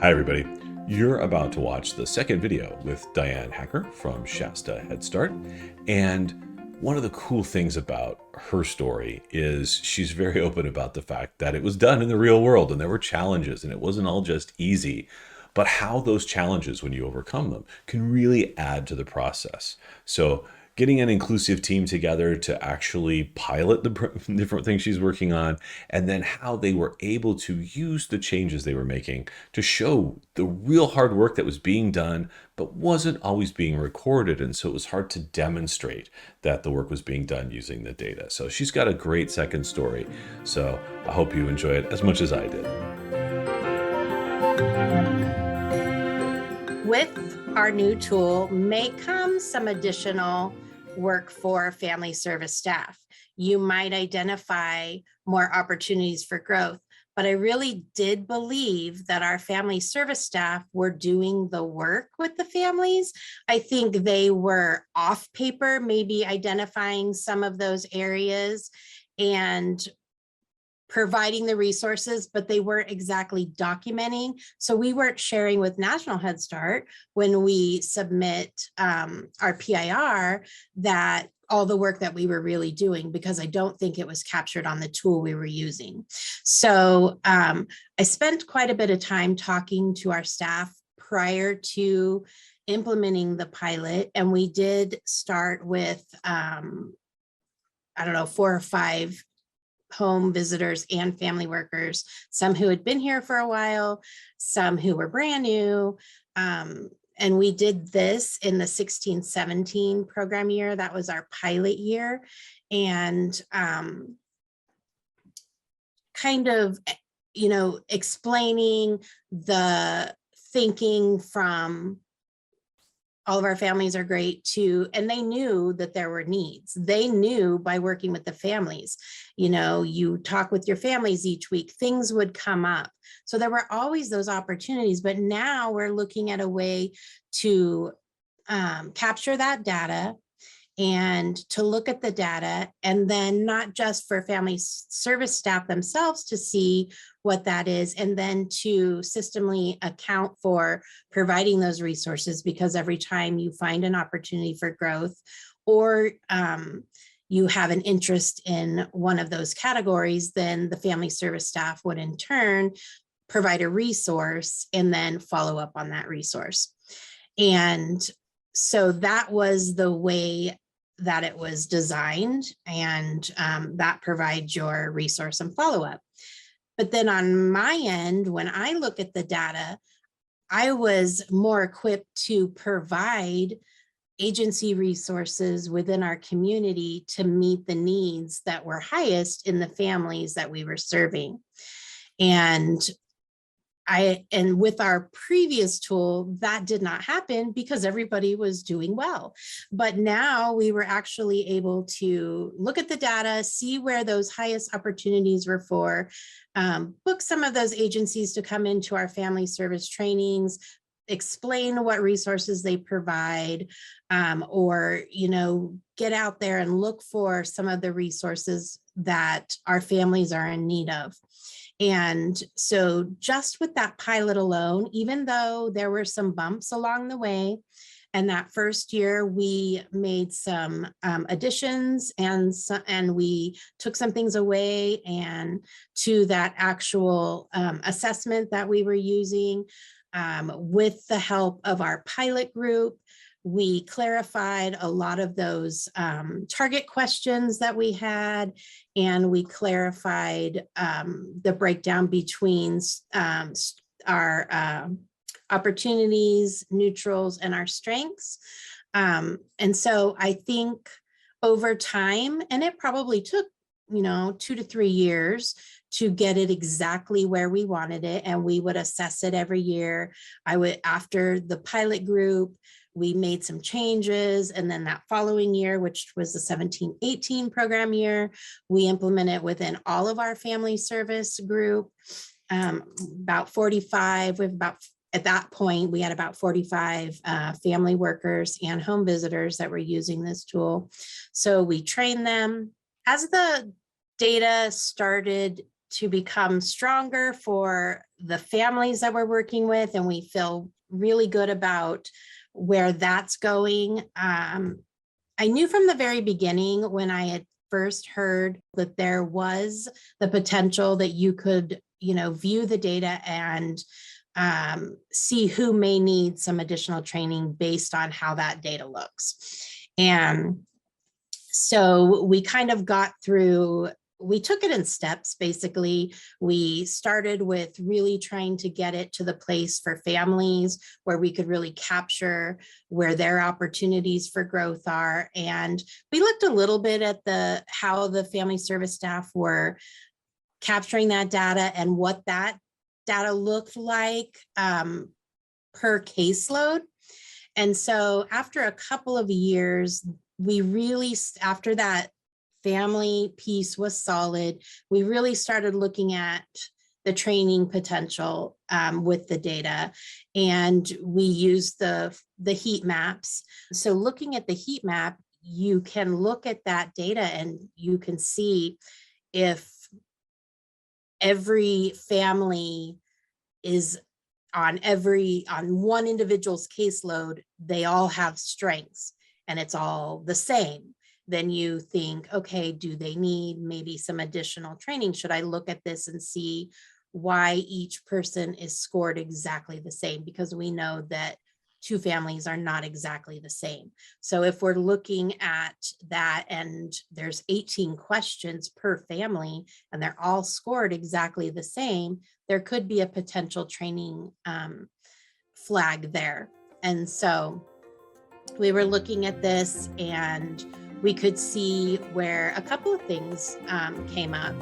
Hi, everybody. You're about to watch the second video with Diane Hacker from Shasta Head Start. And one of the cool things about her story is she's very open about the fact that it was done in the real world and there were challenges and it wasn't all just easy, but how those challenges, when you overcome them, can really add to the process. So getting an inclusive team together to actually pilot the different things she's working on, and then how they were able to use the changes they were making to show the real hard work that was being done, but wasn't always being recorded. And so it was hard to demonstrate that the work was being done using the data. So she's got a great second story. So I hope you enjoy it as much as I did. With our new tool may come some additional work for family service staff. You might identify more opportunities for growth, but I really did believe that our family service staff were doing the work with the families. I think they were off paper, maybe identifying some of those areas and providing the resources, but they weren't exactly documenting. So we weren't sharing with National Head Start when we submit our PIR that all the work that we were really doing, because I don't think it was captured on the tool we were using. So I spent quite a bit of time talking to our staff prior to implementing the pilot. And we did start with, 4 or 5 home visitors and family workers, some who had been here for a while, some who were brand new. And we did this in the 16-17 program year. That was our pilot year. And explaining the thinking from all of our families are great too. And they knew that there were needs. They knew by working with the families, you talk with your families each week, things would come up. So there were always those opportunities, but now we're looking at a way to capture that data and to look at the data, and then not just for family service staff themselves to see what that is, and then to systemically account for providing those resources, because every time you find an opportunity for growth or you have an interest in one of those categories, then the family service staff would in turn provide a resource and then follow up on that resource. And so that was the way that it was designed, and that provides your resource and follow-up. But then on my end, when I look at the data, I was more equipped to provide agency resources within our community to meet the needs that were highest in the families that we were serving. And with our previous tool, that did not happen because everybody was doing well. But now we were actually able to look at the data, see where those highest opportunities were for, book some of those agencies to come into our family service trainings, explain what resources they provide, or get out there and look for some of the resources that our families are in need of. And so just with that pilot alone, even though there were some bumps along the way, and that first year we made some additions and we took some things away and to that actual assessment that we were using, with the help of our pilot group, we clarified a lot of those target questions that we had, and we clarified the breakdown between our opportunities, neutrals, and our strengths. And so I think over time, and it probably took 2 to 3 years to get it exactly where we wanted it, and we would assess it every year. After the pilot group, we made some changes, and then that following year, which was the 17-18 program year, we implemented within all of our family service group, about 45. At that point, we had about 45 family workers and home visitors that were using this tool. So we trained them. As the data started to become stronger for the families that we're working with, and we feel really good about where that's going. I knew from the very beginning when I had first heard that there was the potential that you could, view the data and see who may need some additional training based on how that data looks. And so we kind of we took it in steps. Basically, we started with really trying to get it to the place for families where we could really capture where their opportunities for growth are. And we looked a little bit at how the family service staff were capturing that data and what that data looked like per caseload. And so after a couple of years, after that family piece was solid, we really started looking at the training potential with the data, and we used the heat maps. So looking at the heat map, you can look at that data and you can see if every family is on one individual's caseload, they all have strengths and it's all the same. Then you think, okay, do they need maybe some additional training? Should I look at this and see why each person is scored exactly the same? Because we know that two families are not exactly the same. So if we're looking at that and there's 18 questions per family and they're all scored exactly the same, there could be a potential training flag there. And so we were looking at this and we could see where a couple of things came up.